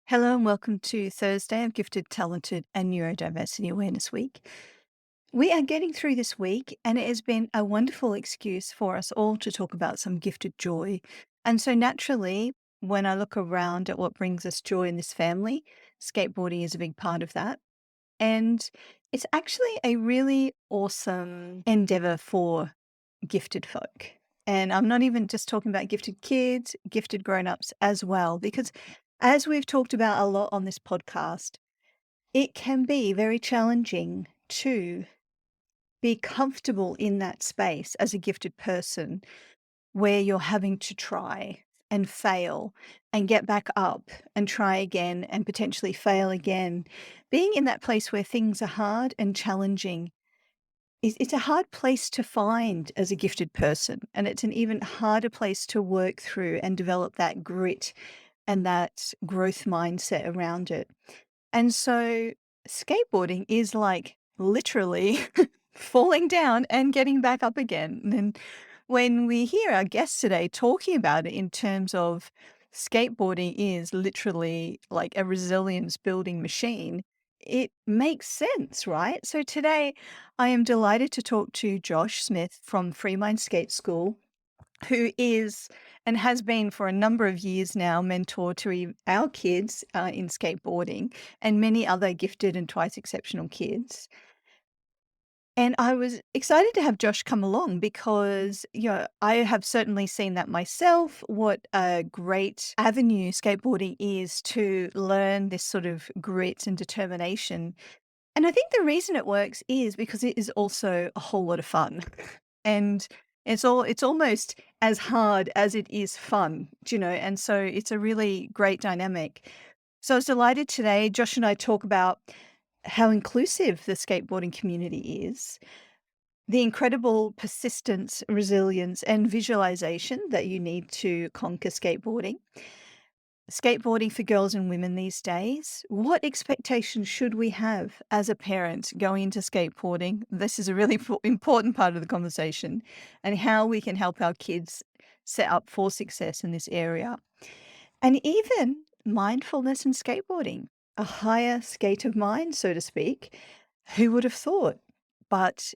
Hello and welcome to Thursday of Gifted, Talented and Neurodiversity Awareness Week. We are getting through this week and it has been a wonderful excuse for us all to talk about some gifted joy. And so naturally, when I look around at what brings us joy in this family, skateboarding is a big part of that. And it's actually a really awesome endeavor for gifted folk. And I'm not even just talking about gifted kids, gifted grown-ups as well, because as we've talked about a lot on this podcast, it can be very challenging to be comfortable in that space as a gifted person where you're having to try and fail and get back up and try again and potentially fail again. Being in that place where things are hard and challenging it's a hard place to find as a gifted person, and it's an even harder place to work through and develop that grit and that growth mindset around it. And so skateboarding is like literally falling down and getting back up again. And when we hear our guests today talking about it in terms of skateboarding is literally like a resilience building machine, it makes sense, right? So today I am delighted to talk to Josh Smith from Free Mind Skate School, who is and has been for a number of years now mentor to our kids in skateboarding and many other gifted and twice exceptional kids. And I was excited to have Josh come along because, I have certainly seen that myself, what a great avenue skateboarding is to learn this sort of grit and determination. And I think the reason it works is because it is also a whole lot of fun. And it's almost as hard as it is fun, and so it's a really great dynamic. So I was delighted today, Josh and I talk about how inclusive the skateboarding community is, the incredible persistence, resilience, and visualization that you need to conquer skateboarding for girls and women these days. What expectations should we have as a parent going into skateboarding? This is a really important part of the conversation, and how we can help our kids set up for success in this area. And even mindfulness and skateboarding, a higher state of mind, so to speak. Who would have thought? But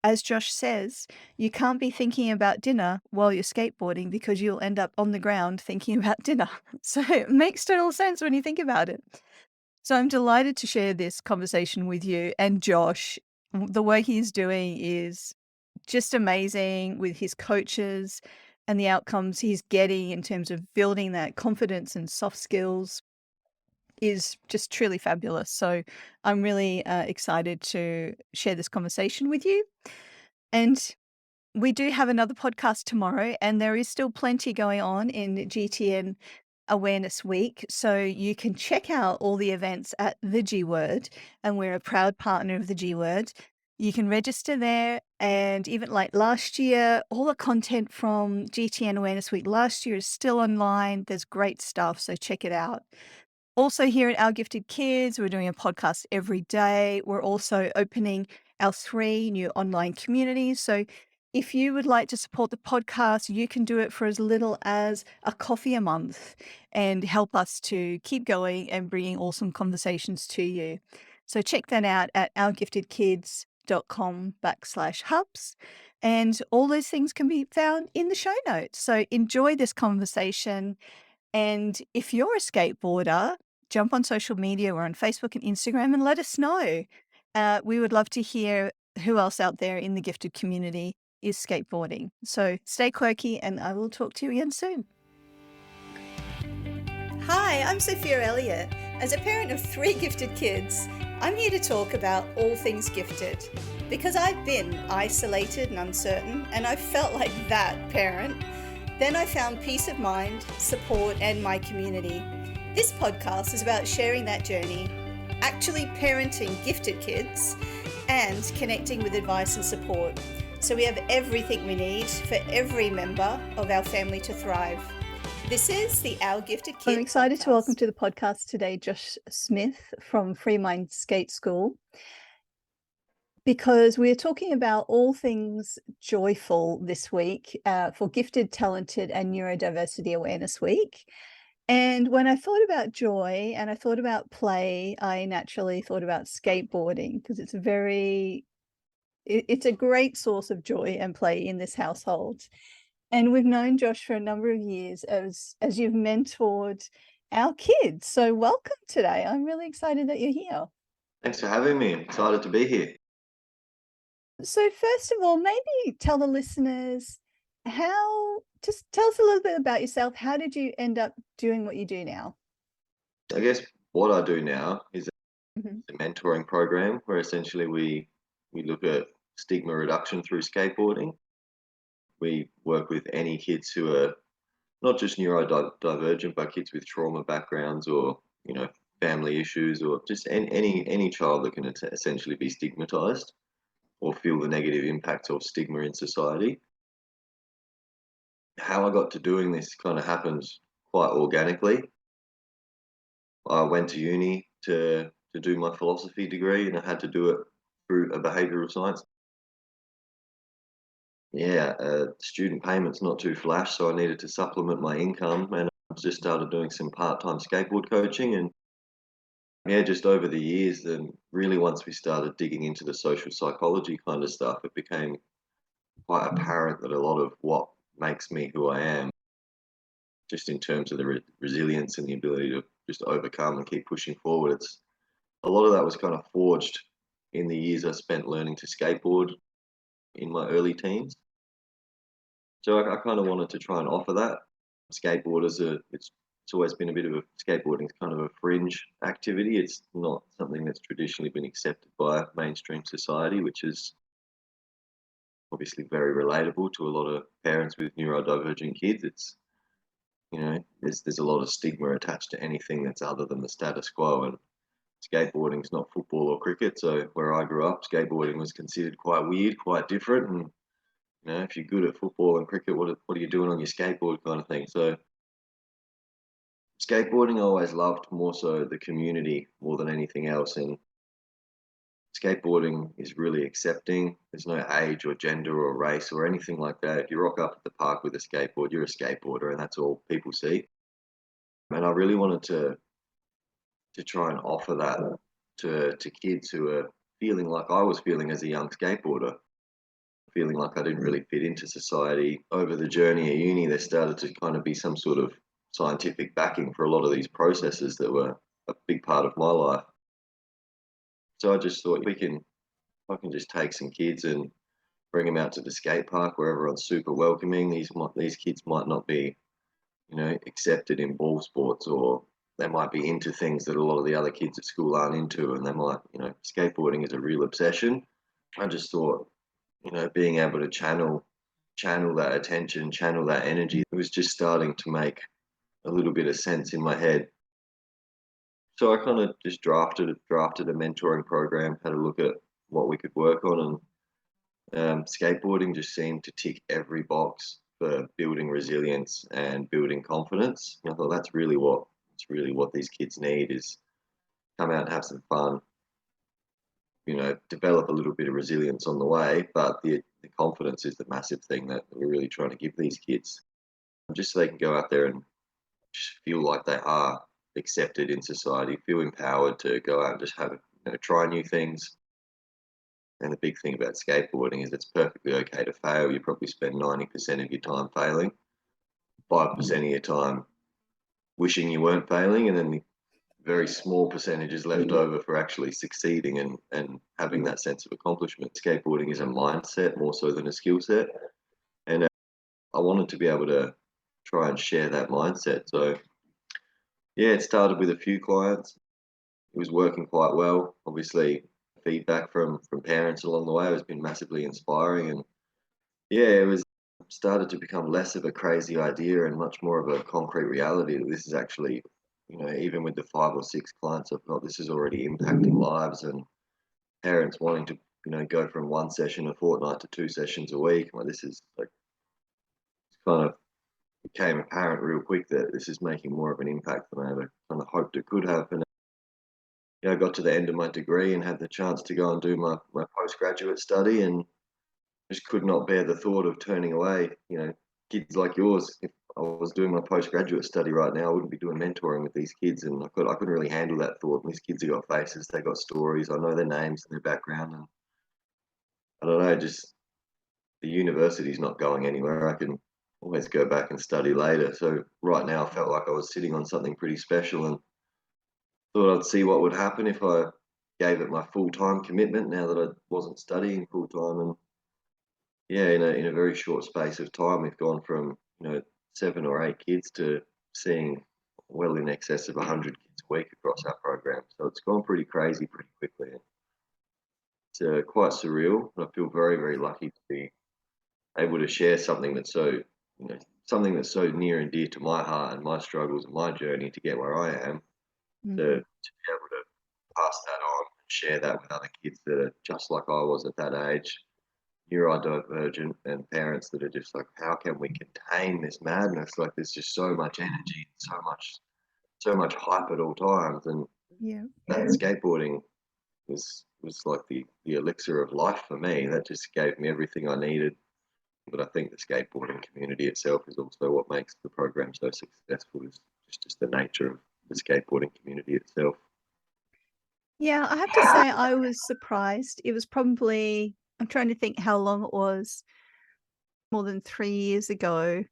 as Josh says, you can't be thinking about dinner while you're skateboarding because you'll end up on the ground thinking about dinner. So it makes total sense when you think about it. So I'm delighted to share this conversation with you and Josh. The work he's doing is just amazing with his coaches and the outcomes he's getting in terms of building that confidence and soft skills is just truly fabulous. So I'm really excited to share this conversation with you. And we do have another podcast tomorrow, and there is still plenty going on in GTN Awareness Week. So you can check out all the events at the G Word, and we're a proud partner of the G Word. You can register there, and even like last year, all the content from GTN Awareness Week last year is still online. There's great stuff, so check it out. Also, here at Our Gifted Kids, we're doing a podcast every day. We're also opening our 3 new online communities. So if you would like to support the podcast, you can do it for as little as a coffee a month and help us to keep going and bringing awesome conversations to you. So check that out at ourgiftedkids.com/hubs. And all those things can be found in the show notes. So enjoy this conversation. And if you're a skateboarder, jump on social media. We're on Facebook and Instagram, and let us know. We would love to hear who else out there in the gifted community is skateboarding. So stay quirky, and I will talk to you again soon. Hi, I'm Sophia Elliott. As a parent of 3 gifted kids, I'm here to talk about all things gifted. Because I've been isolated and uncertain, and I felt like that parent. Then I found peace of mind, support, and my community. This podcast is about sharing that journey, actually parenting gifted kids, and connecting with advice and support. So we have everything we need for every member of our family to thrive. This is the Our Gifted Kids. I'm excited to welcome to the podcast today Josh Smith from Free Mind Skate School, because we're talking about all things joyful this week for Gifted, Talented and Neurodiversity Awareness Week. And when I thought about joy and I thought about play, I naturally thought about skateboarding because it's a great source of joy and play in this household. And we've known Josh for a number of years as you've mentored our kids. So welcome today. I'm really excited that you're here. Thanks for having me. I'm excited to be here. So first of all, maybe tell the listeners just tell us a little bit about yourself. How did you end up doing what you do now? I guess what I do now is Mhm. a mentoring program where essentially we look at stigma reduction through skateboarding. We work with any kids who are not just neurodivergent, but kids with trauma backgrounds or family issues, or just any child that can essentially be stigmatized or feel the negative impacts of stigma in society. How I got to doing this kind of happened quite organically. I went to uni to do my philosophy degree, and I had to do it through a behavioural science. Yeah, student payments not too flash, so I needed to supplement my income, and I just started doing some part-time skateboard coaching. And yeah, just over the years, then really once we started digging into the social psychology kind of stuff, it became quite apparent that a lot of what makes me who I am, just in terms of the resilience and the ability to just overcome and keep pushing forward, it's a lot of that was kind of forged in the years I spent learning to skateboard in my early teens. So I kind of wanted to try and offer that. Skateboarders are, it's always been a bit of a, skateboarding's kind of a fringe activity. It's not something that's traditionally been accepted by mainstream society, which is obviously very relatable to a lot of parents with neurodivergent kids. It's, there's a lot of stigma attached to anything that's other than the status quo. And skateboarding's not football or cricket, so where I grew up, skateboarding was considered quite weird, quite different. And if you're good at football and cricket, what are you doing on your skateboard, kind of thing. So skateboarding, I always loved more so the community more than anything else. And skateboarding is really accepting. There's no age or gender or race or anything like that. If you rock up at the park with a skateboard, you're a skateboarder, and that's all people see. And I really wanted to try and offer that to kids who are feeling like I was feeling as a young skateboarder, feeling like I didn't really fit into society. Over the journey at uni, there started to kind of be some sort of scientific backing for a lot of these processes that were a big part of my life. So I just thought I can just take some kids and bring them out to the skate park where everyone's super welcoming. These kids might not be, accepted in ball sports, or they might be into things that a lot of the other kids at school aren't into, and they might, skateboarding is a real obsession. I just thought, being able to channel that attention, channel that energy, it was just starting to make a little bit of sense in my head. So I kind of just drafted a mentoring program, had a look at what we could work on, and skateboarding just seemed to tick every box for building resilience and building confidence. And I thought that's really what these kids need, is come out and have some fun, develop a little bit of resilience on the way, but the confidence is the massive thing that we're really trying to give these kids, just so they can go out there and just feel like they are accepted in society, feel empowered to go out and just have, try new things. And the big thing about skateboarding is it's perfectly okay to fail. You probably spend 90% of your time failing, 5% of your time wishing you weren't failing, and then the very small percentage is left over for actually succeeding and having that sense of accomplishment. Skateboarding is a mindset more so than a skill set. And I wanted to be able to try and share that mindset. So, yeah, it started with a few clients. It was working quite well. Obviously, feedback from parents along the way has been massively inspiring. And yeah, it was started to become less of a crazy idea and much more of a concrete reality that this is actually, even with the 5 or 6 clients I've got, this is already impacting lives, and parents wanting to, go from one session a fortnight to 2 sessions a week. Like, this is like, kind of became apparent real quick that this is making more of an impact than I ever kind of hoped it could have. And I got to the end of my degree and had the chance to go and do my postgraduate study, and just could not bear the thought of turning away, kids like yours. If I was doing my postgraduate study right now, I wouldn't be doing mentoring with these kids, and I couldn't really handle that thought. These kids have got faces, they got stories, I know their names and their background, and I don't know, just the university's not going anywhere. I can always go back and study later. So right now, I felt like I was sitting on something pretty special, and thought I'd see what would happen if I gave it my full time commitment. Now that I wasn't studying full time, and yeah, in a very short space of time, we've gone from 7 or 8 kids to seeing well in excess of 100 kids a week across our program. So it's gone pretty crazy pretty quickly. It's quite surreal, but I feel very, very lucky to be able to share something that's something that's so near and dear to my heart and my struggles and my journey to get where I am, to Mhm. be able to pass that on and share that with other kids that are just like I was at that age, neurodivergent, and parents that are just like, how can we contain this madness? Like, there's just so much energy, so much hype at all times, and Yeah. that skateboarding was like the elixir of life for me. That just gave me everything I needed. But I think the skateboarding community itself is also what makes the program so successful. Is just the nature of the skateboarding community itself. Yeah, I have to say I was surprised. It was probably I'm trying to think how long it was, more than 3 years ago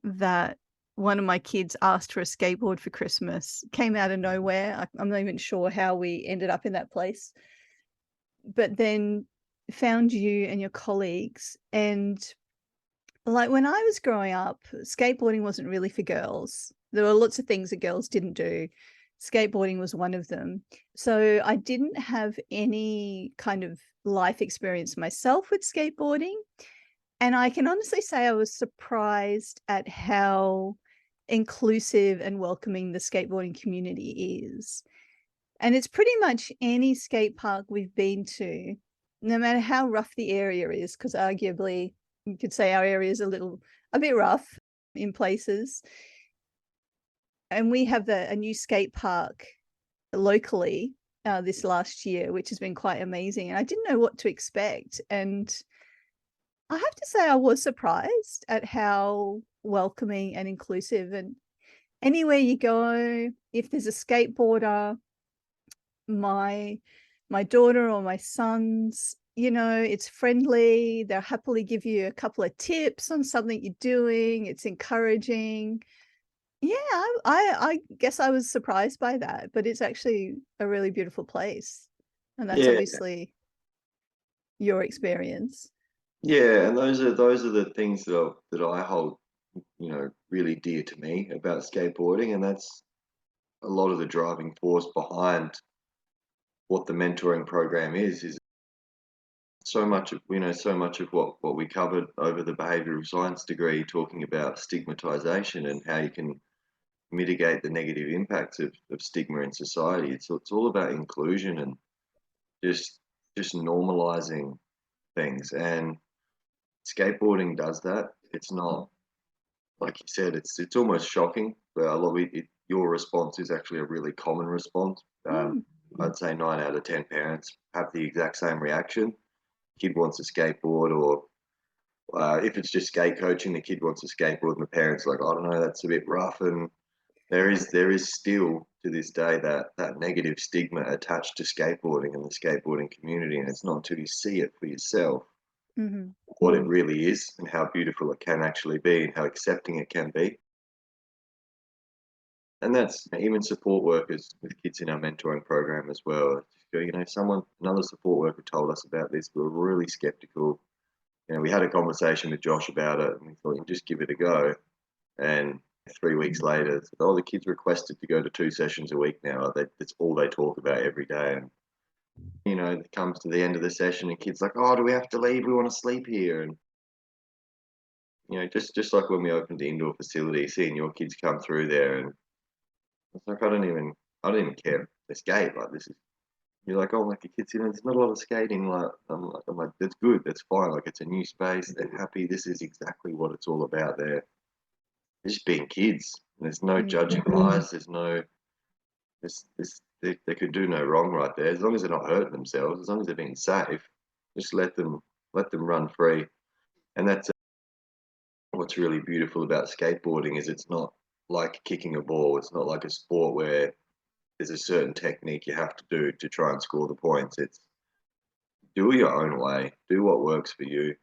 that one of my kids asked for a skateboard for Christmas. Came out of nowhere. I'm not even sure how we ended up in that place, but then found you and your colleagues. And like when I was growing up, skateboarding wasn't really for girls. There were lots of things that girls didn't do. Skateboarding was one of them. So I didn't have any kind of life experience myself with skateboarding. And I can honestly say I was surprised at how inclusive and welcoming the skateboarding community is. And it's pretty much any skate park we've been to, no matter how rough the area is, because arguably you could say our area is a bit rough in places. And we have a new skate park locally this last year, which has been quite amazing. And I didn't know what to expect. And I have to say I was surprised at how welcoming and inclusive, and anywhere you go, if there's a skateboarder, my my daughter or my sons, it's friendly. They'll happily give you a couple of tips on something you're doing. It's encouraging. Yeah, I guess I was surprised by that, but it's actually a really beautiful place. And that's Yeah, obviously your experience. yeah, and those are the things that I hold really dear to me about skateboarding, and that's a lot of the driving force behind what the mentoring program is so much of what we covered over the behavioral science degree, talking about stigmatization and how you can mitigate the negative impacts of stigma in society. It's all about inclusion and just just normalizing things, and skateboarding does that. It's not, like you said, it's almost shocking, but a lot of your response is actually a really common response. Mm, I'd say 9 out of 10 parents have the exact same reaction. Kid wants a skateboard, or if it's just skate coaching, the kid wants a skateboard, and the parents are like, I don't know, that's a bit rough. And there is still to this day that negative stigma attached to skateboarding and the skateboarding community, and it's not until you see it for yourself mhm. what it really is and how beautiful it can actually be and how accepting it can be. And that's even support workers with kids in our mentoring program as well. Another support worker told us about this. We were really skeptical. We had a conversation with Josh about it, and we thought, you just give it a go. And 3 weeks later, it's, oh, the kids requested to go to 2 sessions a week now. That's all they talk about every day. And it comes to the end of the session, and kids like, oh, do we have to leave? We want to sleep here. And just like when we opened the indoor facility, seeing your kids come through there, and it's like I don't even care if they skate. Like, this is, you're like, oh, like the kids, there's not a lot of skating. Like I'm like, that's good, that's fine. Like, it's a new space. They're happy. This is exactly what it's all about. They're just being kids. There's no Mm. judging eyes. There's no they could do no wrong right there. As long as they're not hurting themselves, as long as they're being safe, just let them run free. And that's what's really beautiful about skateboarding is it's not like kicking a ball. It's not like a sport where there's a certain technique you have to do to try and score the points. It's do it your own way. Do what works for you.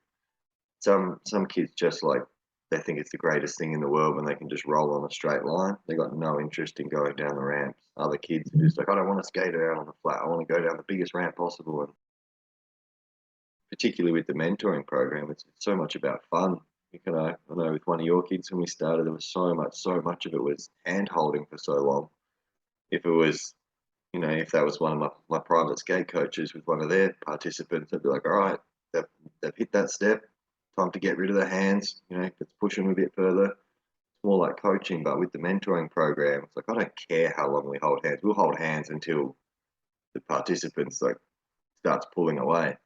Some kids just like they think it's the greatest thing in the world when they can just roll on a straight line. They got no interest in going down the ramps. Other kids are just like, I don't want to skate around on the flat. I want to go down the biggest ramp possible. And particularly with the mentoring program, it's so much about fun. I know with one of your kids when we started, there was so much of it was hand holding for so long. If it was, if that was one of my private skate coaches with one of their participants, they'd be like, all right, they've hit that step, time to get rid of their hands, let's push them a bit further. It's more like coaching, but with the mentoring program, it's like, I don't care how long we hold hands. We'll hold hands until the participants like starts pulling away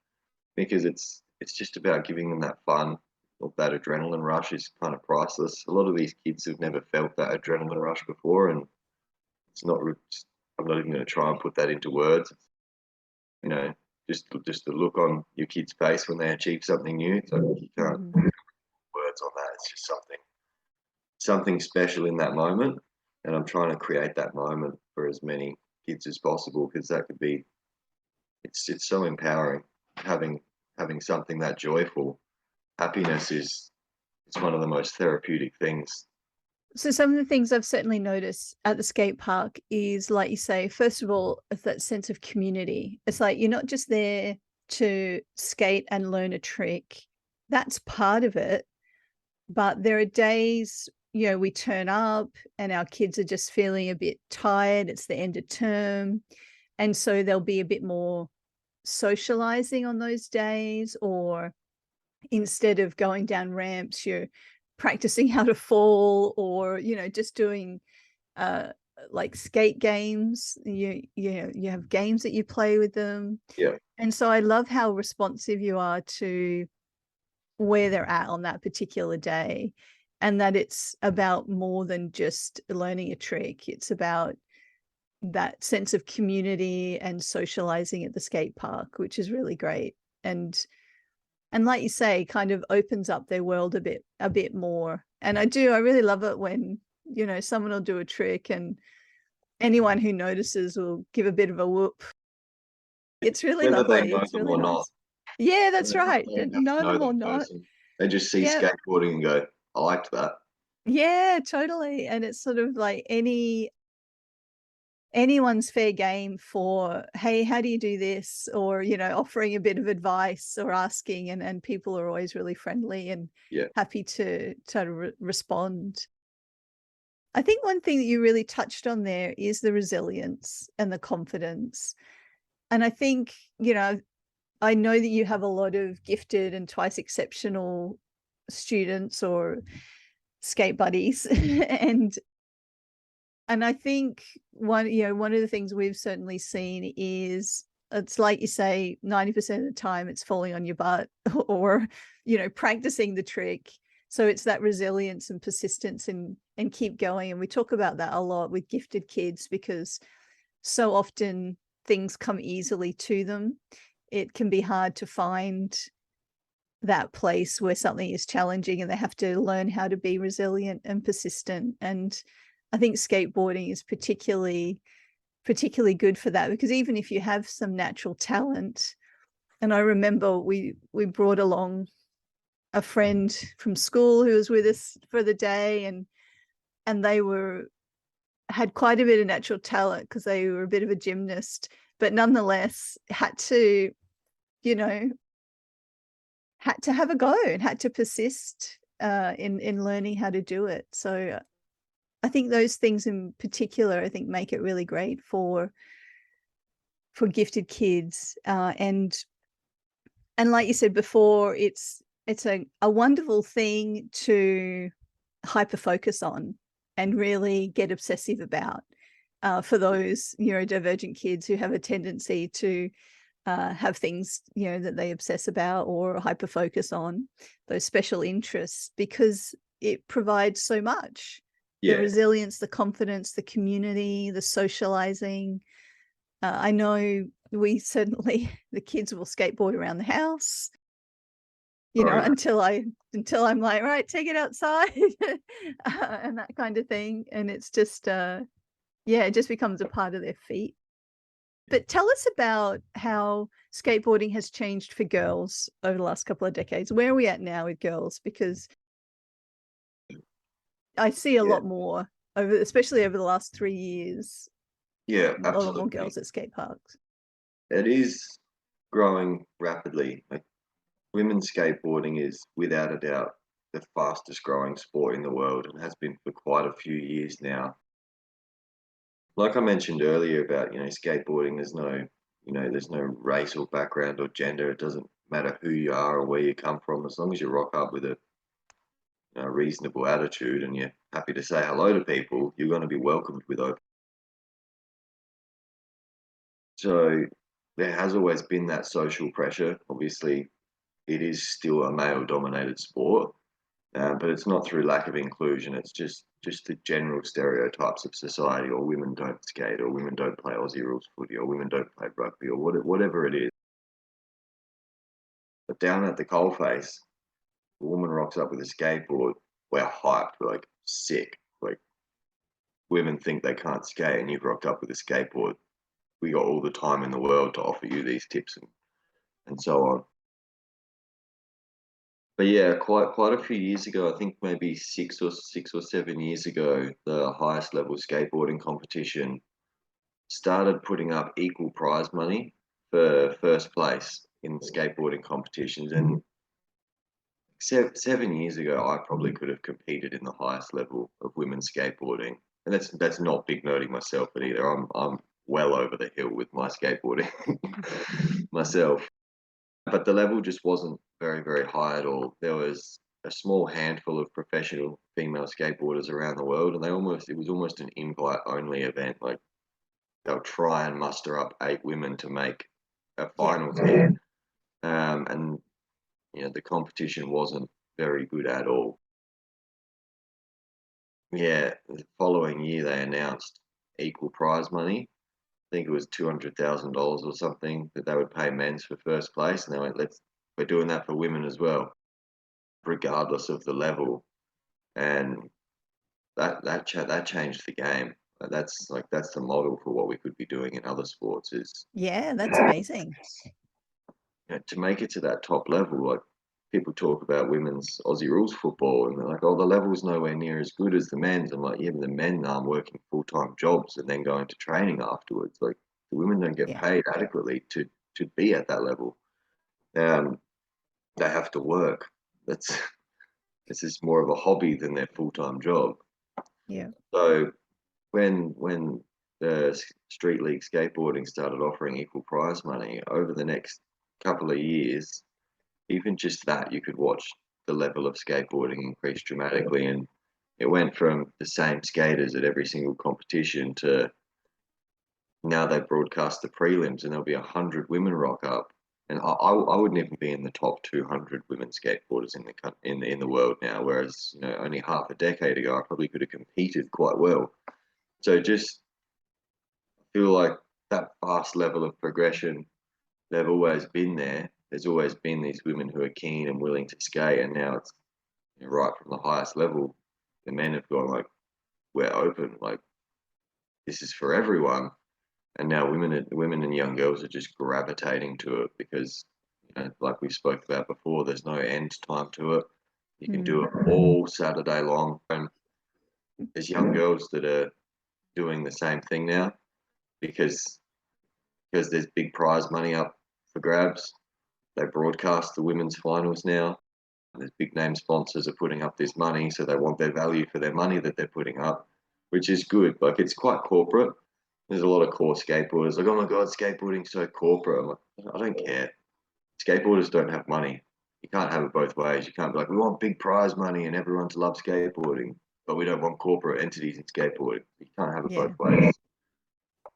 because it's just about giving them that fun. Or that adrenaline rush is kind of priceless. A lot of these kids have never felt that adrenaline rush before, and it's not. I'm not even going to try and put that into words. You know, just the look on your kid's face when they achieve something new. It's like you can't Mhm. put words on that. It's just something special in that moment, and I'm trying to create that moment for as many kids as possible because that could be. It's so empowering having something that joyful. Happiness is it's one of the most therapeutic things. So some of the things I've certainly noticed at the skate park is, like you say, first of all, it's that sense of community. It's like you're not just there to skate and learn a trick. That's part of it. But there are days, we turn up and our kids are just feeling a bit tired. It's the end of term. And so there'll be a bit more socializing on those days, or instead of going down ramps, you're practicing how to fall, or just doing uh like skate games. You have games that you play with them. Yeah, And so I love how responsive you are to where they're at on that particular day, and that it's about more than just learning a trick. It's about that sense of community and socializing at the skate park, which is really great. And like you say, kind of opens up their world a bit more. And I really love it when, someone will do a trick and anyone who notices will give a bit of a whoop. It's really whether they lovely. know It's them really or not. nice. Yeah, They that's don't right. have to Know know them or that not. person. They just see Yeah. skateboarding and go, I liked that. Yeah, totally. And it's sort of like anyone's fair game for, hey, how do you do this? Or, offering a bit of advice or asking, and people are always really friendly and Yeah, happy to respond. I think one thing that you really touched on there is the resilience and the confidence. And I think, I know that you have a lot of gifted and twice exceptional students or skate buddies. And I think one of the things we've certainly seen is, it's like you say, 90% of the time it's falling on your butt or, practicing the trick. So it's that resilience and persistence and keep going. And we talk about that a lot with gifted kids because so often things come easily to them. It can be hard to find that place where something is challenging and they have to learn how to be resilient and persistent. And I think skateboarding is particularly good for that, because even if you have some natural talent, and I remember we brought along a friend from school who was with us for the day, and they had quite a bit of natural talent because they were a bit of a gymnast, but nonetheless you know had to have a go and had to persist in learning how to do it. So I think those things in particular, I think, make it really great for gifted kids. And like you said before, it's a wonderful thing to hyper focus on and really get obsessive about, for those neurodivergent kids who have a tendency to have things that they obsess about or hyper focus on, those special interests, because it provides so much. The yeah. resilience, the confidence, the community, the socializing. I know we certainly, the kids will skateboard around the house. Sorry. until I'm like, "Right, take it outside," and that kind of thing, and it's just, yeah, it just becomes a part of their feet. But tell us about how skateboarding has changed for girls over the last couple of decades. Where are we at now with girls? Because I see a Yeah, lot more especially over the last 3 years, yeah, a lot more absolutely. girls at skate parks. It is growing rapidly. Like women's skateboarding is without a doubt the fastest growing sport in the world and has been for quite a few years now. Like I mentioned earlier about, skateboarding, there's no race or background or gender. It doesn't matter who you are or where you come from, as long as you rock up with a reasonable attitude and you're happy to say hello to people, you're going to be welcomed with open. So there has always been that social pressure. Obviously, it is still a male-dominated sport, but it's not through lack of inclusion. It's just the general stereotypes of society, or women don't skate, or women don't play Aussie rules footy, or women don't play rugby, or whatever it is. But down at the coalface, a woman rocks up with a skateboard. We're hyped. We're like sick. Like women think they can't skate, and you've rocked up with a skateboard. We got all the time in the world to offer you these tips and so on. But yeah, quite a few years ago, I think maybe 6 or 7 years ago, the highest level skateboarding competition started putting up equal prize money for first place in skateboarding competitions. And 7 years ago, I probably could have competed in the highest level of women's skateboarding. And that's not big noting myself, but either I'm well over the hill with my skateboarding myself. But the level just wasn't very, very high at all. There was a small handful of professional female skateboarders around the world, and it was almost an invite only event. Like they'll try and muster up 8 women to make a Yeah. final team. And the competition wasn't very good at all. Yeah, the following year they announced equal prize money. I think it was $200,000 or something that they would pay men's for first place, and they went, we're doing that for women as well, regardless of the level. And that changed the game. That's the model for what we could be doing in other sports is Yeah, that's amazing. to make it to that top level. Like people talk about women's Aussie rules football, and they're like, "Oh, the level's nowhere near as good as the men's." I'm like, "Yeah, but the men aren't working full-time jobs and then going to training afterwards. Like the women don't get Yeah. paid adequately to be at that level. Um, they have to work. That's this is more of a hobby than their full-time job." Yeah. So when the street league skateboarding started offering equal prize money over the next couple of years, even just that, you could watch the level of skateboarding increase dramatically. And it went from the same skaters at every single competition to now they broadcast the prelims and there'll be 100 women rock up. And I wouldn't even be in the top 200 women skateboarders in the world now, whereas only half a decade ago I probably could have competed quite well. So just feel like that fast level of progression, they've always been there. There's always been these women who are keen and willing to skate, and now it's right from the highest level. The men have gone like, we're open, like this is for everyone, and now women and young girls are just gravitating to it because, like we spoke about before, there's no end time to it. You can do Mm. it all Saturday long, and there's young girls that are doing the same thing now because there's big prize money up for grabs. They broadcast the women's finals now. There's big name sponsors are putting up this money, so they want their value for their money that they're putting up, which is good. Like it's quite corporate. There's a lot of core skateboarders like, oh my god, skateboarding's so corporate. I'm like, I don't care. Skateboarders don't have money. You can't have it both ways. You can't be like, we want big prize money and everyone to love skateboarding, but we don't want corporate entities in skateboarding. You can't have it Yeah. both ways.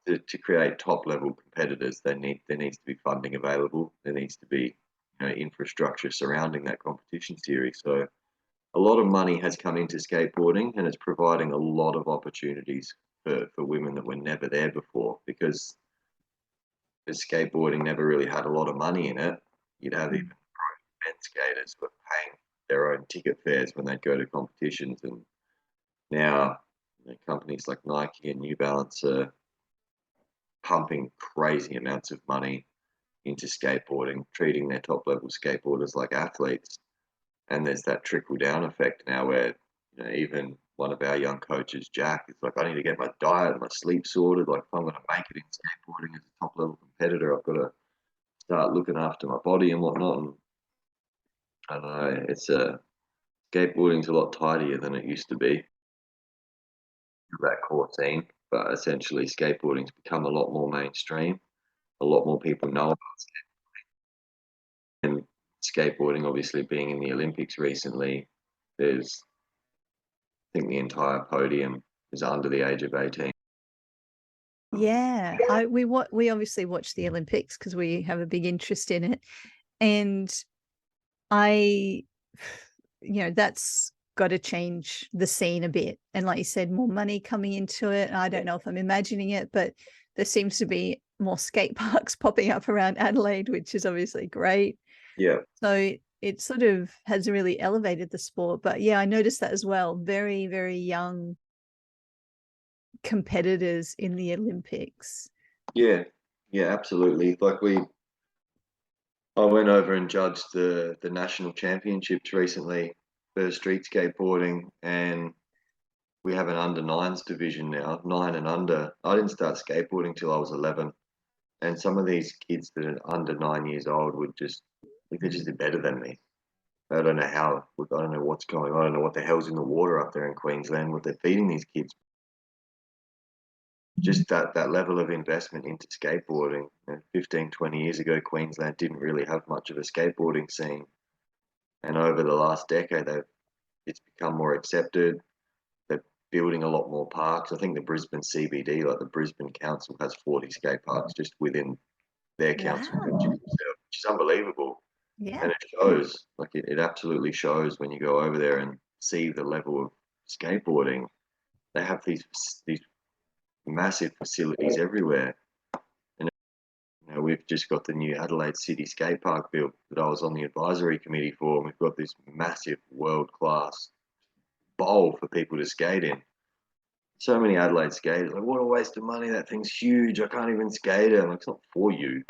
To create top level competitors, there needs to be funding available. There needs to be infrastructure surrounding that competition series. So a lot of money has come into skateboarding, and it's providing a lot of opportunities for women that were never there before. Because skateboarding never really had a lot of money in it, you'd have Mm. men skaters were paying their own ticket fares when they'd go to competitions, and now companies like Nike and New Balance are pumping crazy amounts of money into skateboarding, treating their top level skateboarders like athletes. And there's that trickle down effect now where, even one of our young coaches, Jack, is like, I need to get my diet and my sleep sorted. Like, if I'm going to make it in skateboarding as a top level competitor, I've got to start looking after my body and whatnot. And I don't know, skateboarding's a lot tidier than it used to be, that core scene. But essentially, skateboarding's become a lot more mainstream. A lot more people know about and skateboarding, obviously being in the Olympics recently. There's, I think, the entire podium is under the age of 18. Yeah, we obviously watch the Olympics because we have a big interest in it, and I, that's got to change the scene a bit. And like you said, more money coming into it. I don't know if I'm imagining it, but there seems to be more skate parks popping up around Adelaide, which is obviously great. Yeah, So it sort of has really elevated the sport. But yeah, I noticed that as well. Very, very young competitors in the Olympics. yeah, yeah, absolutely. I went over and judged the national championships recently for street skateboarding, and we have an under nines division now, 9 and under. I didn't start skateboarding till I was 11, and some of these kids that are under 9 years old would just, like, they're just better than me. I don't know how. I don't know what's going on. I don't know what the hell's in the water up there in Queensland, what they're feeding these kids. Just that level of investment into skateboarding. 15, 20 years ago, Queensland didn't really have much of a skateboarding scene. And over the last decade, it's become more accepted. They're building a lot more parks. I think the Brisbane CBD, like the Brisbane Council, has 40 skate parks just within their council, Wow. which is unbelievable. Yeah. And it shows, like it absolutely shows when you go over there and see the level of skateboarding. They have these massive facilities everywhere. And we've just got the new Adelaide City skate park built that I was on the advisory committee for, and we've got this massive world-class bowl for people to skate in. So many Adelaide skaters, like, what a waste of money, that thing's huge, I can't even skate it. I'm like, it's not for you,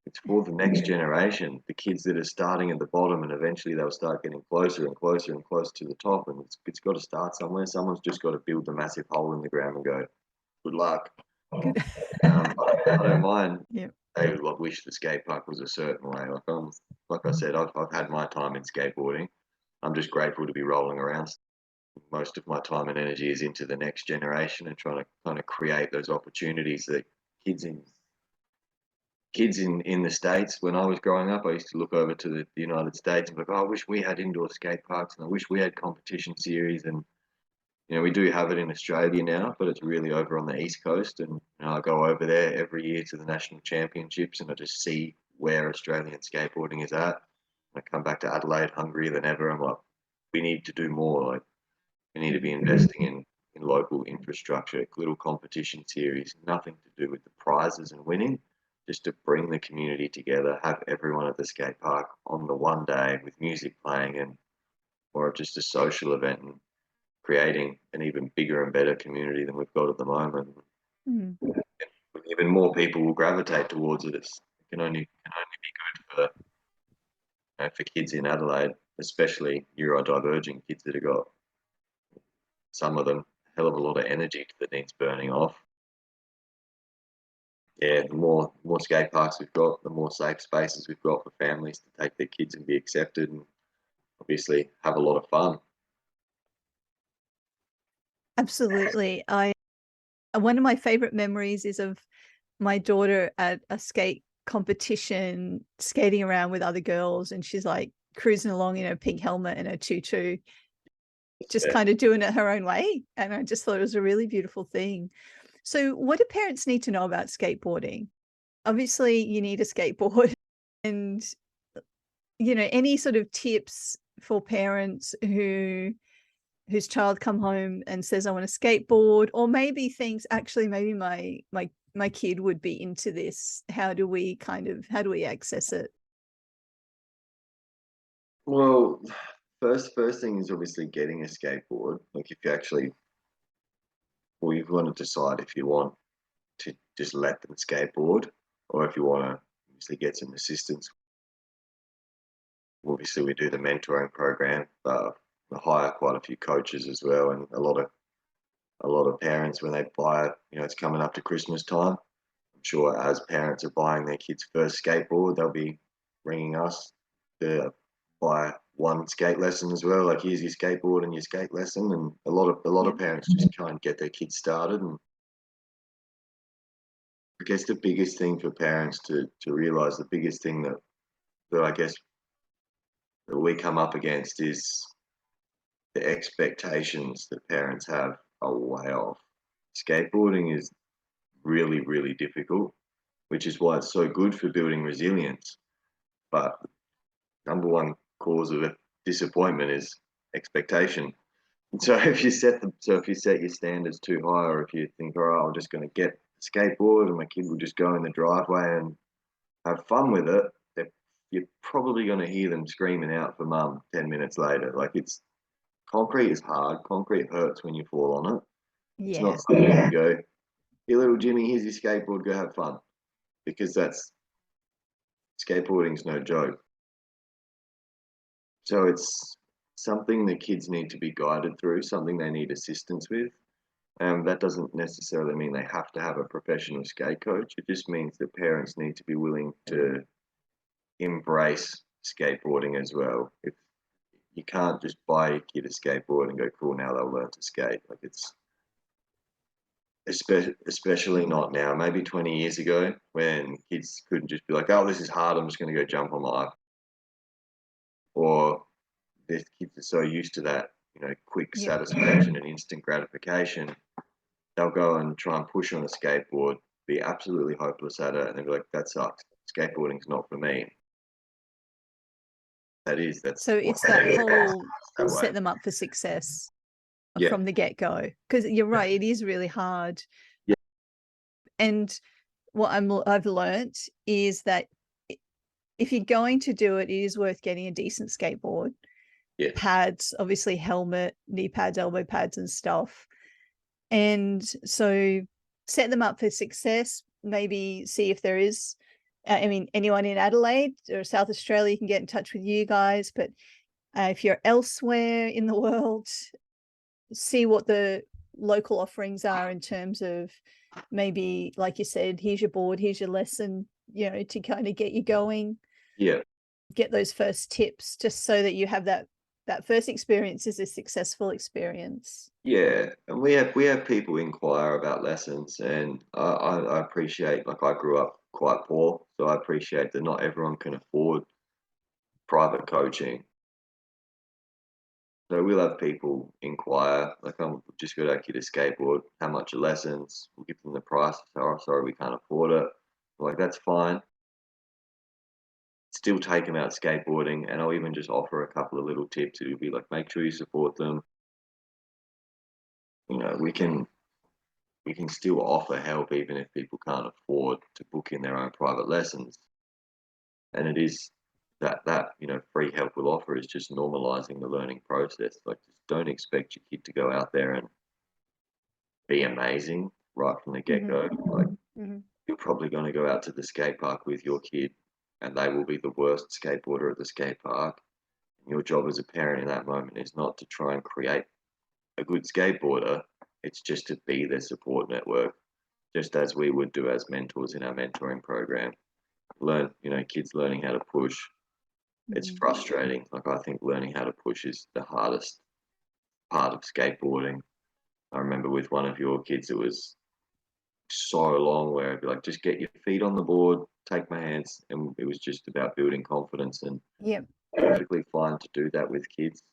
it's for the next generation, the kids that are starting at the bottom, and eventually they'll start getting closer and closer and closer to the top, and it's got to start somewhere. Someone's just got to build the massive hole in the ground and go, good luck. Good. I don't mind. Yeah. I wish the skate park was a certain way. Like I said, I've had my time in skateboarding. I'm just grateful to be rolling around. Most of my time and energy is into the next generation and trying to kind of create those opportunities that kids in the States. When I was growing up, I used to look over to the United States and be like, oh, I wish we had indoor skate parks, and I wish we had competition series. And we do have it in Australia now, but it's really over on the East Coast. And I go over there every year to the national championships, and I just see where Australian skateboarding is at. I come back to Adelaide hungrier than ever. I'm like, we need to do more. Like, we need to be investing in local infrastructure, little competition series, nothing to do with the prizes and winning, just to bring the community together, have everyone at the skate park on the one day with music playing, and or just a social event, and creating an even bigger and better community than we've got at the moment. Mm. Even more people will gravitate towards it. It can only be good for kids in Adelaide, especially neurodivergent kids that have got, some of them, a hell of a lot of energy that needs burning off. Yeah, the more skate parks we've got, the more safe spaces we've got for families to take their kids and be accepted, and obviously have a lot of fun. Absolutely. One of my favorite memories is of my daughter at a skate competition, skating around with other girls, and she's like cruising along in her pink helmet and her tutu, just Yeah. kind of doing it her own way. And I just thought it was a really beautiful thing. So, what do parents need to know about skateboarding? Obviously, you need a skateboard, and any sort of tips for parents whose child come home and says, I want to skateboard, or maybe thinks, actually, maybe my kid would be into this. How do we access it? Well, first thing is obviously getting a skateboard. Like if you actually, or you want to decide if you want to just let them skateboard, or if you want to obviously get some assistance. Obviously, we do the mentoring program, but we hire quite a few coaches as well, and a lot of parents when they buy it. It's coming up to Christmas time. I'm sure as parents are buying their kids' first skateboard, they'll be ringing us to buy one skate lesson as well. Like here's your skateboard and your skate lesson, and a lot of Yep. parents just try and get their kids started. And I guess the biggest thing for parents to realize, the biggest thing that I guess that we come up against is the expectations that parents have are way off. Skateboarding is really, really difficult, which is why it's so good for building resilience. But number one cause of disappointment is expectation. And so if you set your standards too high, or if you think, all right, I'm just going to get a skateboard and my kid will just go in the driveway and have fun with it, you're probably going to hear them screaming out for mum 10 minutes later. Like concrete is hard. Concrete hurts when you fall on it. It's Yeah. not something you go, here, little Jimmy, here's your skateboard, go have fun. Because skateboarding's no joke. So it's something that kids need to be guided through, something they need assistance with. That doesn't necessarily mean they have to have a professional skate coach. It just means that parents need to be willing to embrace skateboarding as well. If you can't just buy your kid a skateboard and go, cool, now they'll learn to skate. Like it's especially not now. Maybe 20 years ago when kids couldn't just be like, oh, this is hard, I'm just going to go jump on my iPad. Or the kids are so used to that, quick Yep. satisfaction and instant gratification, they'll go and try and push on a skateboard, be absolutely hopeless at it, and they'll be like, that sucks. Skateboarding's not for me. That's So what it's that whole that way. set them up for success Yeah, from the get-go, because you're right, it is really hard. yeah, And what I've learnt is that if you're going to do it, it is worth getting a decent skateboard, yeah, pads, obviously helmet, knee pads, elbow pads and stuff. And so set them up for success, maybe see if there is, anyone in Adelaide or South Australia can get in touch with you guys, but if you're elsewhere in the world, see what the local offerings are in terms of maybe, like you said, here's your board, here's your lesson, to kind of get you going, yeah, get those first tips, just so that you have that first experience is a successful experience. yeah. And we have people inquire about lessons, and I appreciate. Like I grew up quite poor, so I appreciate that not everyone can afford private coaching. So we'll have people inquire, like, just got our kid a skateboard, how much are lessons? We'll give them the price. Oh, sorry, we can't afford it. Like, that's fine. Still take them out skateboarding, and I'll even just offer a couple of little tips. It'll be like, make sure you support them. We can still offer help even if people can't afford to book in their own private lessons. And it is that free help we'll offer is just normalizing the learning process. Like, just don't expect your kid to go out there and be amazing right from the get-go. Like, you're probably going to go out to the skate park with your kid and they will be the worst skateboarder at the skate park. And your job as a parent in that moment is not to try and create a good skateboarder. It's just to be their support network, just as we would do as mentors in our mentoring program. Kids learning how to push. It's frustrating. Like, I think learning how to push is the hardest part of skateboarding. I remember with one of your kids, it was so long where I'd be like, just get your feet on the board, take my hands. And it was just about building confidence, and Yep. perfectly fine to do that with kids.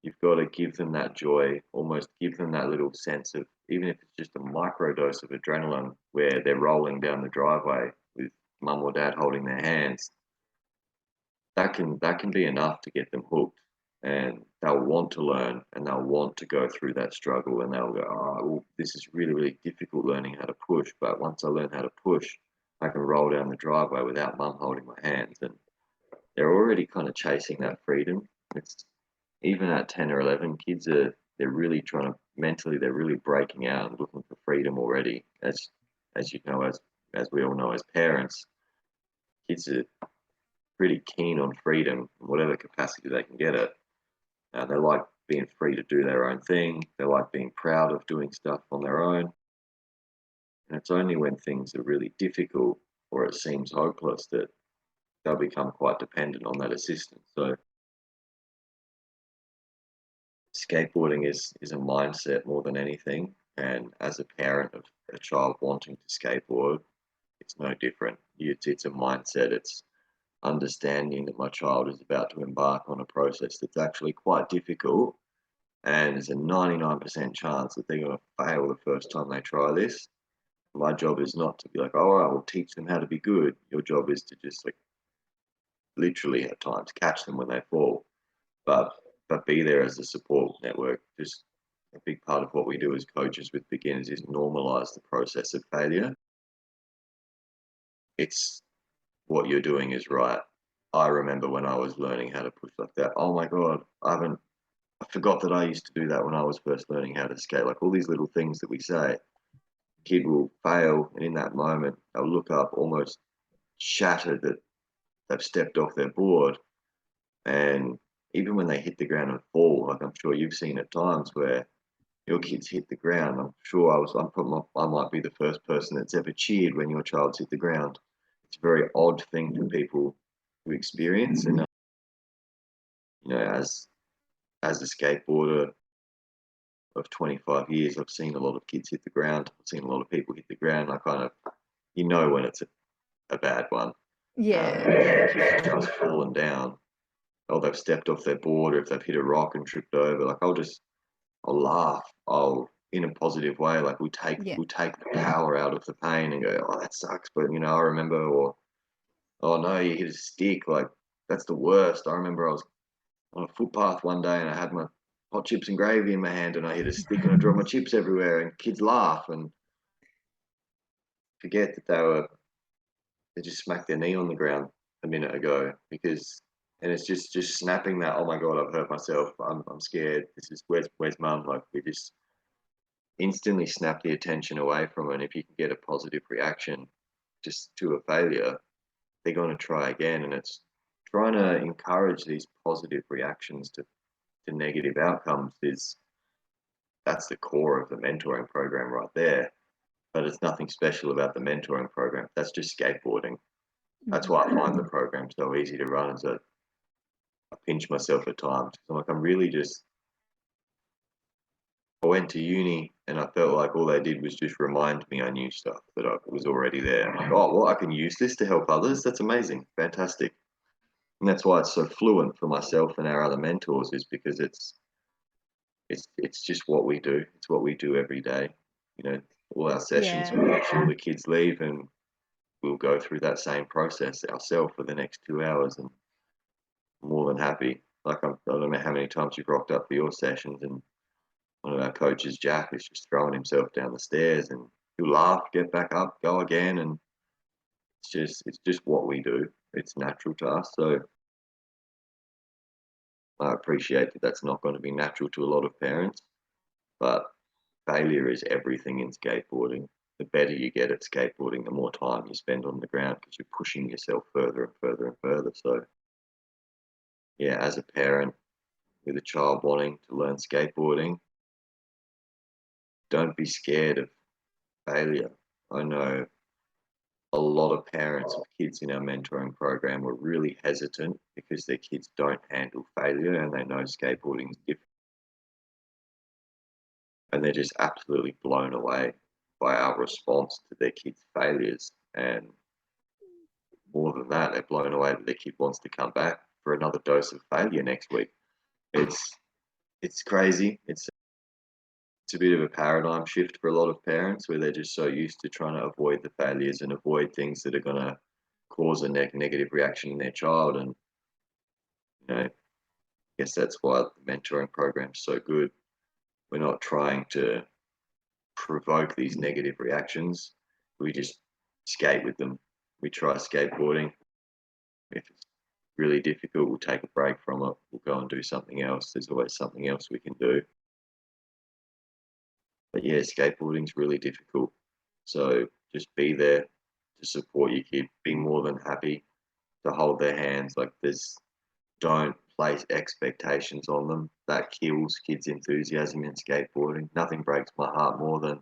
You've got to give them that joy, almost give them that little sense of, even if it's just a micro dose of adrenaline where they're rolling down the driveway with mum or dad holding their hands. That can be enough to get them hooked, and they'll want to learn and they'll want to go through that struggle, and they'll go, oh, well, this is really, really difficult learning how to push, but once I learn how to push, I can roll down the driveway without mum holding my hands. And they're already kind of chasing that freedom. It's even at 10 or 11, they're really trying to mentally, they're really breaking out and looking for freedom already. As you know, as we all know, as parents, kids are pretty keen on freedom in whatever capacity they can get it. They like being free to do their own thing. They like being proud of doing stuff on their own. And it's only when things are really difficult or it seems hopeless that they'll become quite dependent on that assistance. So skateboarding is a mindset more than anything. And as a parent of a child wanting to skateboard, it's no different. It's a mindset. It's understanding that my child is about to embark on a process that's actually quite difficult, and there's a 99% chance that they're going to fail the first time they try this. My job is not to be like, oh, I will teach them how to be good. Your job is to just like literally at times catch them when they fall, but be there as a support network. Just a big part of what we do as coaches with beginners is normalize the process of failure. It's what you're doing is right. I remember when I was learning how to push like that. Oh my God, I forgot that I used to do that when I was first learning how to skate. Like all these little things that we say, kid will fail, and in that moment, they'll look up almost shattered that they've stepped off their board. And even when they hit the ground and fall, like I'm sure you've seen at times where your kids hit the ground. I might be the first person that's ever cheered when your child's hit the ground. It's a very odd thing for people to experience. And as a skateboarder of 25 years, I've seen a lot of kids hit the ground. I've seen a lot of people hit the ground. I kind of, when it's a bad one. Yeah. If they've just fallen down, or they've stepped off their board, or if they've hit a rock and tripped over, like I'll laugh. In a positive way, like Yeah. we'll take the power out of the pain and go, oh, that sucks. But I remember, or oh no, you hit a stick. Like that's the worst. I remember I was on a footpath one day and I had my hot chips and gravy in my hand and I hit a stick and I dropped my chips everywhere and kids laugh and forget that they just smacked their knee on the ground a minute ago and it's just snapping that, oh my God, I've hurt myself. I'm scared. This is where's mum? Like we just instantly snap the attention away from it. And if you can get a positive reaction just to a failure, they're going to try again. And it's trying to encourage these positive reactions to negative outcomes that's the core of the mentoring program right there. But it's nothing special about the mentoring program. That's just skateboarding. That's why I find the program so easy to run. Is that I pinch myself at times. I'm like, I went to uni and I felt like all they did was just remind me I knew stuff that I was already there. I'm like, oh, well, I can use this to help others. That's amazing. Fantastic. And that's why it's so fluent for myself and our other mentors is because it's just what we do. It's what we do every day. All our sessions, we Yeah. make sure the kids leave and we'll go through that same process ourselves for the next 2 hours and more than happy. Like I don't know how many times you've rocked up for your sessions and one of our coaches, Jack, is just throwing himself down the stairs and he'll laugh, get back up, go again. And it's just what we do. It's natural to us. So I appreciate that that's not going to be natural to a lot of parents, but failure is everything in skateboarding. The better you get at skateboarding, the more time you spend on the ground because you're pushing yourself further and further and further. So, yeah, as a parent with a child wanting to learn skateboarding, don't be scared of failure. I know a lot of parents of kids in our mentoring program were really hesitant because their kids don't handle failure and they know skateboarding is different. And they're just absolutely blown away by our response to their kids' failures. And more than that, they're blown away that their kid wants to come back for another dose of failure next week. It's crazy. It's a bit of a paradigm shift for a lot of parents where they're just so used to trying to avoid the failures and avoid things that are going to cause a negative reaction in their child. And I guess that's why the mentoring program is so good. We're not trying to provoke these negative reactions. We just skate with them. We try skateboarding. If it's really difficult, we'll take a break from it. We'll go and do something else. There's always something else we can do. But yeah, skateboarding's really difficult. So just be there to support your kid. Be more than happy to hold their hands. Like don't place expectations on them. That kills kids' enthusiasm in skateboarding. Nothing breaks my heart more than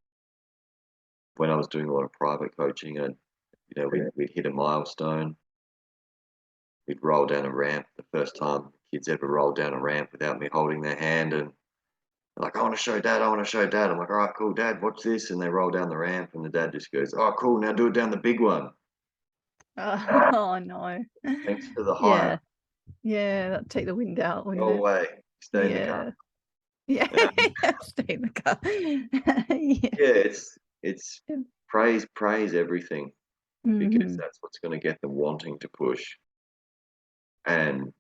when I was doing a lot of private coaching and we'd hit a milestone. We'd roll down a ramp. The first time kids ever rolled down a ramp without me holding their hand, and they're like, I want to show dad, I want to show dad. I'm like, all right, cool, dad, watch this. And they roll down the ramp and the dad just goes, oh, cool, now do it down the big one. Oh no. Thanks for the hype. Yeah. Yeah, that'd take the wind out, wouldn't Go it? away. Stay in the Yeah. car. Yeah. Um, Stay in the car. Yeah. yeah, it's praise everything because Mm-hmm. that's what's going to get them wanting to push. And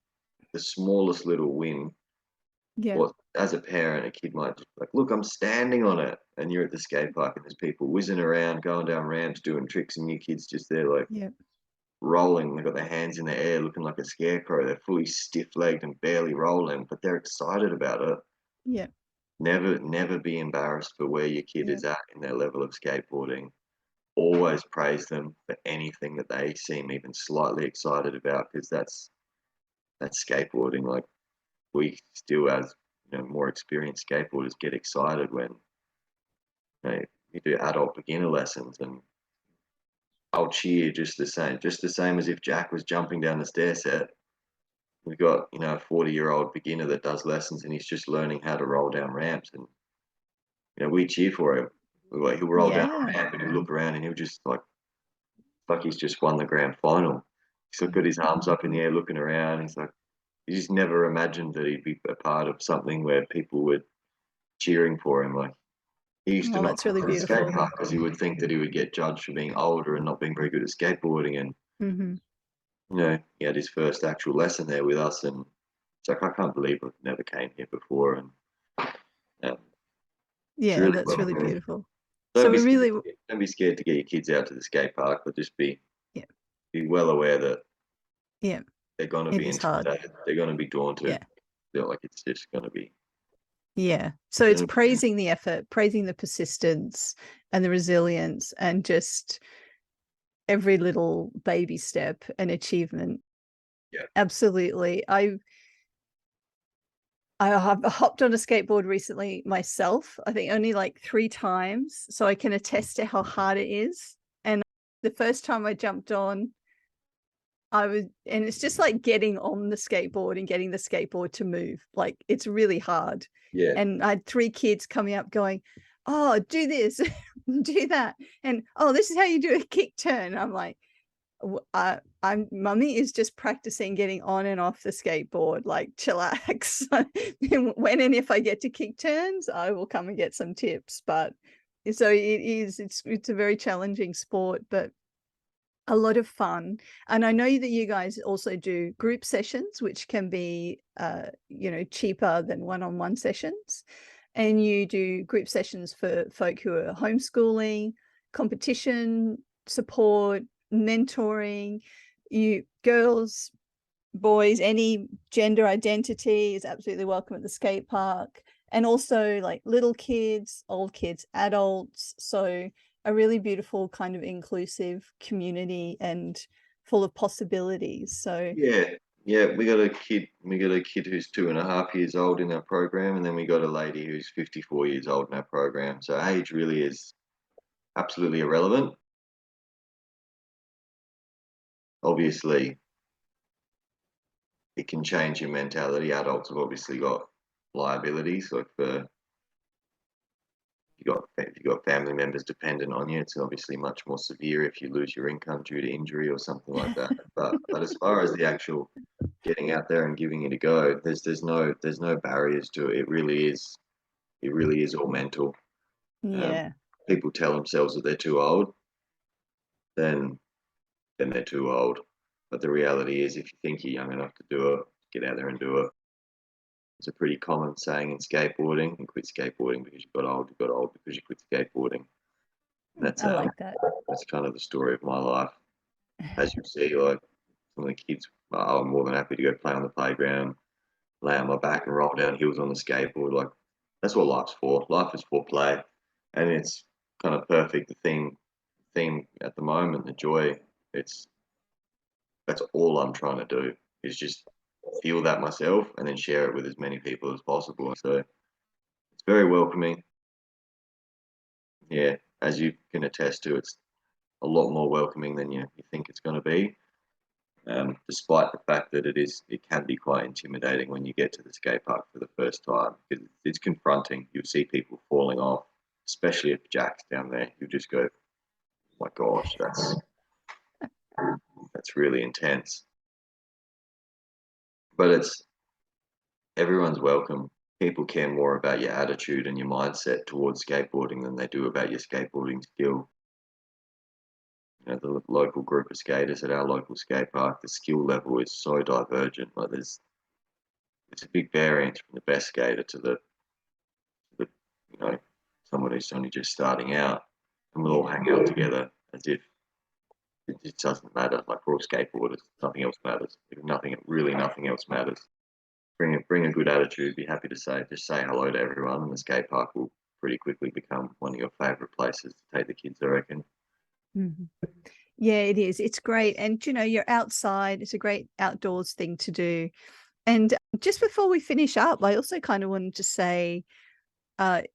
the smallest little win, Yeah. what as a parent, a kid might just be like, look, I'm standing on it. And you're at the skate park and there's people whizzing around, going down ramps, doing tricks, and your kid's just there like Yeah. rolling. They've got their hands in the air looking like a scarecrow. They're fully stiff-legged and barely rolling, but they're excited about it. Yeah. Never be embarrassed for where your kid Yeah. is at in their level of skateboarding. Always praise them for anything that they seem even slightly excited about, because that's skateboarding. Like, we still, as more experienced skateboarders, get excited when you do adult beginner lessons, and I'll cheer just the same as if Jack was jumping down the stair set. We've got a 40-year-old beginner that does lessons and he's just learning how to roll down ramps, and we cheer for him. He'll roll down a Yeah. ramp and he'll look around and he'll just like he's just won the grand final. He's got his arms up in the air looking around. He's like, he just never imagined that he'd be a part of something where people were cheering for him. Like, he used to Oh, not that's come really to the skate beautiful. park because he would think that he would get judged for being older and not being very good at skateboarding. And Mm-hmm. he had his first actual lesson there with us, and it's like, I can't believe I never came here before. And it's Yeah, really that's well. really beautiful. So Don't be we scared. really, Don't be scared to get your kids out to the skate park, but just yeah, be well aware that yeah, they're going to it be is hard. intimidated. They're going to be daunted. Yeah. They're like, it's just going to be. Yeah. So It's it's going to be praising the effort, praising the persistence and the resilience and just every little baby step and achievement. yeah, Absolutely. I've hopped on a skateboard recently myself. I think only like 3 times, so I can attest to how hard it is. And the first time I jumped on, and it's just like getting on the skateboard and getting the skateboard to move. Like, it's really hard. yeah, And I had 3 kids coming up going, "Oh, do this, do that, and oh, this is how you do a kick turn." I'm like, mummy is just practicing getting on and off the skateboard, like, chillax. When and if I get to kick turns, I will come and get some tips. But so it's a very challenging sport, but a lot of fun. And I know that you guys also do group sessions, which can be cheaper than one-on-one sessions. And you do group sessions for folk who are homeschooling, competition support, mentoring. You girls, boys, any gender identity is absolutely welcome at the skate park. And also like little kids, old kids, adults. So a really beautiful kind of inclusive community and full of possibilities. So yeah, yeah. We got a kid. We got a kid who's 2.5 years old in our program, and then we got a lady who's 54 years old in our program. So age really is absolutely irrelevant. Obviously, it can change your mentality. Adults have obviously got liabilities, like if you got family members dependent on you, it's obviously much more severe if you lose your income due to injury or something like that. But as far as the actual getting out there and giving it a go, there's no barriers to it. It really is all mental. Um, yeah. People tell themselves that they're too old, then they're too old. But the reality is, if you think you're young enough to do it, get out there and do it. It's a pretty common saying in skateboarding: "You quit skateboarding because you got old. You got old because you quit skateboarding." That's I like that. that's kind of the story of my life. As you see, like some of the kids I'm more than happy to go play on the playground, lay on my back and roll down hills on the skateboard. Like, that's what life's for. Life is for play, and it's kind of perfect. The theme at the moment, the joy. It's That's all I'm trying to do is just feel that myself and then share it with as many people as possible. So it's very welcoming. Yeah, as you can attest to, it's a lot more welcoming than you think it's going to be. Despite the fact that it can be quite intimidating when you get to the skate park for the first time. It's confronting. You'll see people falling off, especially if Jack's down there. You just go, oh my gosh, that's really intense. But everyone's welcome. People care more about your attitude and your mindset towards skateboarding than they do about your skateboarding skill. You know, the local group of skaters at our local skate park, the skill level is so divergent. Like, it's a big variance from the best skater to the you know, someone who's only just starting out, and we'll all Yeah. hang out together as if it just doesn't matter. Like, we're all skateboarders, nothing else matters. Nothing else matters. Bring a good attitude. Be happy to just say hello to everyone, and the skate park will pretty quickly become one of your favourite places to take the kids, I reckon. Mhm. Yeah, it is. It's great. And, you're outside. It's a great outdoors thing to do. And just before we finish up, I also kind of wanted to say,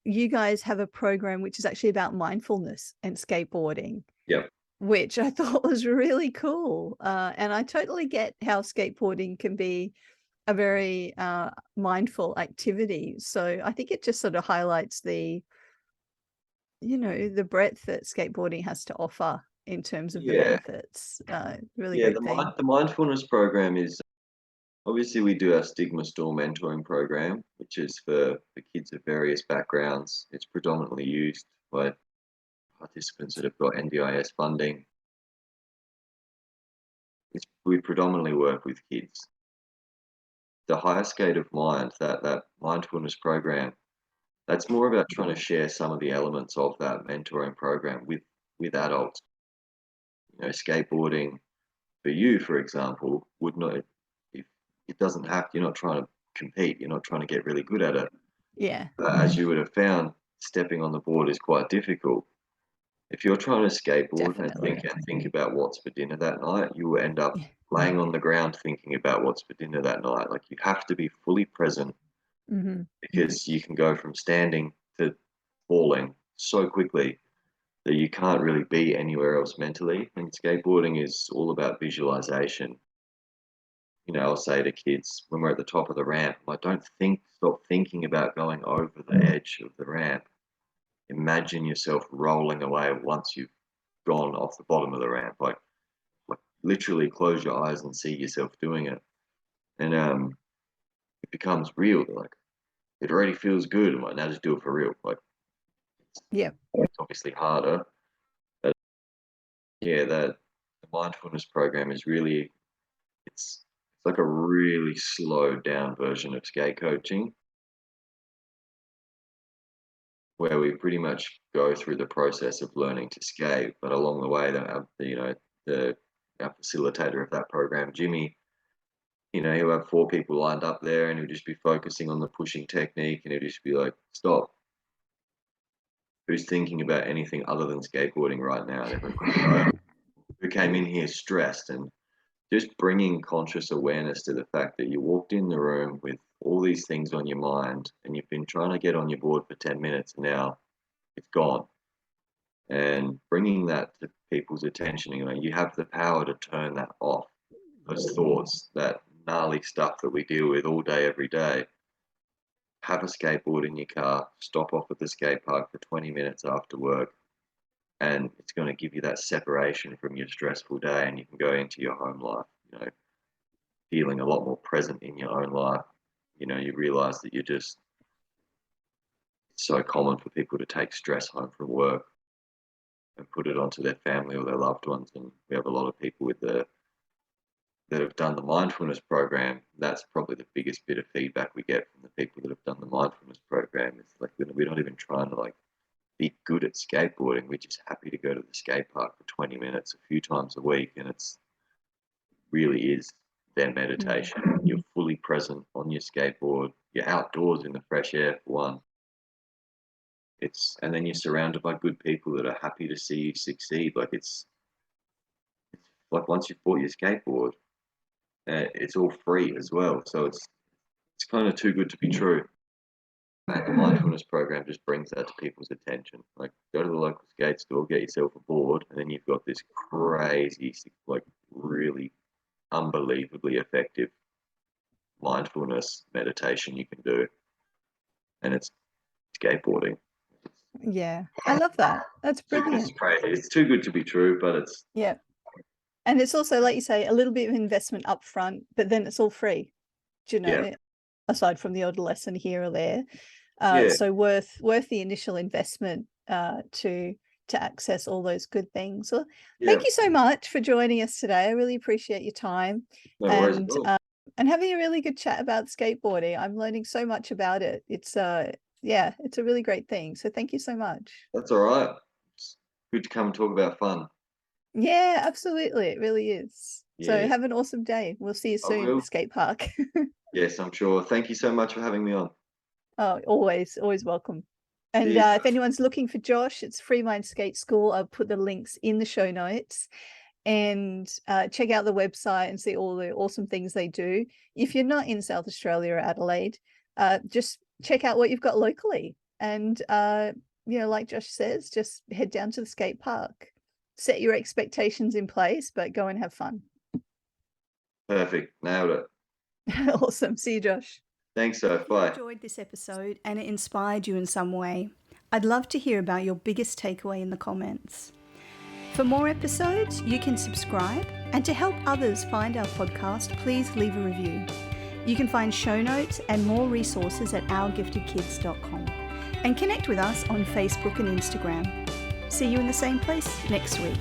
you guys have a program which is actually about mindfulness and skateboarding, Yep. which I thought was really cool. And I totally get how skateboarding can be a very mindful activity. So I think it just sort of highlights the breadth that skateboarding has to offer in terms of the Yeah. benefits. Really Yeah. great thing. The mindfulness program is obviously, we do our Stigma Store mentoring program, which is for kids of various backgrounds. It's predominantly used by participants that have got NDIS funding. We predominantly work with kids. The higher state of mind, that mindfulness program, that's more about trying to share some of the elements of that mentoring program with adults. You know, skateboarding for you, for example, would not if it doesn't have. You're not trying to compete. You're not trying to get really good at it. Yeah, As you would have found, stepping on the board is quite difficult. If you're trying to skateboard and definitely. think about what's for dinner that night, you will end up Yeah. laying on the ground thinking about what's for dinner that night. Like, you have to be fully present Mhm. because you can go from standing to falling so quickly that you can't really be anywhere else mentally. And skateboarding is all about visualization. You know, I'll say to kids when we're at the top of the ramp, like, stop thinking about going over the edge of the ramp. Imagine yourself rolling away once you've gone off the bottom of the ramp. Like literally close your eyes and see yourself doing it. And it becomes real. Like, it already feels good. I'm like, now just do it for real. Like, Yeah. it's obviously harder. But yeah, the mindfulness program is really it's like a really slowed down version of skate coaching where we pretty much go through the process of learning to skate, but along the way, the our facilitator of that program, Jimmy, he'll have four people lined up there, and he'll just be focusing on the pushing technique, and he'll just be like, "Stop! Who's thinking about anything other than skateboarding right now?" And everyone, who came in here stressed, and just bringing conscious awareness to the fact that you walked in the room with all these things on your mind, and you've been trying to get on your board for 10 minutes, and now it's gone. And bringing that to people's attention, you have the power to turn that off, those thoughts, that gnarly stuff that we deal with all day, every day. Have a skateboard in your car, stop off at the skate park for 20 minutes after work, and it's going to give you that separation from your stressful day, and you can go into your home life, feeling a lot more present in your own life. You realize that it's so common for people to take stress home from work and put it onto their family or their loved ones. And we have a lot of people that have done the mindfulness program. That's probably the biggest bit of feedback we get from the people that have done the mindfulness program. It's like, we're not even trying to like be good at skateboarding. We're just happy to go to the skate park for 20 minutes a few times a week, and it's really is then Mm. meditation. You're fully present on your skateboard. You're outdoors in the fresh air for one. And then you're surrounded by good people that are happy to see you succeed. Like it's like once you've bought your skateboard, it's all free as well. So it's kind of too good to be true. And the mindfulness program just brings that to people's attention. Like, go to the local skate store, get yourself a board, and then you've got this crazy, like, really unbelievably effective mindfulness meditation you can do. And it's skateboarding. Yeah, I love that. That's It's brilliant. crazy. It's too good to be true, but it's Yeah. And it's also, like you say, a little bit of investment up front, but then it's all free, do you yeah, know, aside from the odd lesson here or there. yeah, So worth the initial investment to access all those good things. Well, yeah. thank you so much for joining us today. I really appreciate your time No worries at and all. uh, and having a really good chat about skateboarding. I'm learning so much about it. It's yeah, it's a really great thing. So thank you so much. That's all right. It's good to come and talk about fun. Yeah, absolutely. It really is. So Yeah, have an awesome day. We'll see you I soon at the will. skate park. Yes, I'm sure. Thank you so much for having me on. Oh, always welcome. And Cheers. if anyone's looking for Josh, it's Free Mind Skate School. I'll put the links in the show notes and check out the website and see all the awesome things they do. If you're not in South Australia or Adelaide, just check out what you've got locally. And, like Josh says, just head down to the skate park. Set your expectations in place, but go and have fun. Perfect. Nailed it. Awesome. See you, Josh. Thanks, so. If you Bye. enjoyed this episode and it inspired you in some way, I'd love to hear about your biggest takeaway in the comments. For more episodes, you can subscribe, and to help others find our podcast, please leave a review. You can find show notes and more resources at ourgiftedkids.com and connect with us on Facebook and Instagram. See you in the same place next week.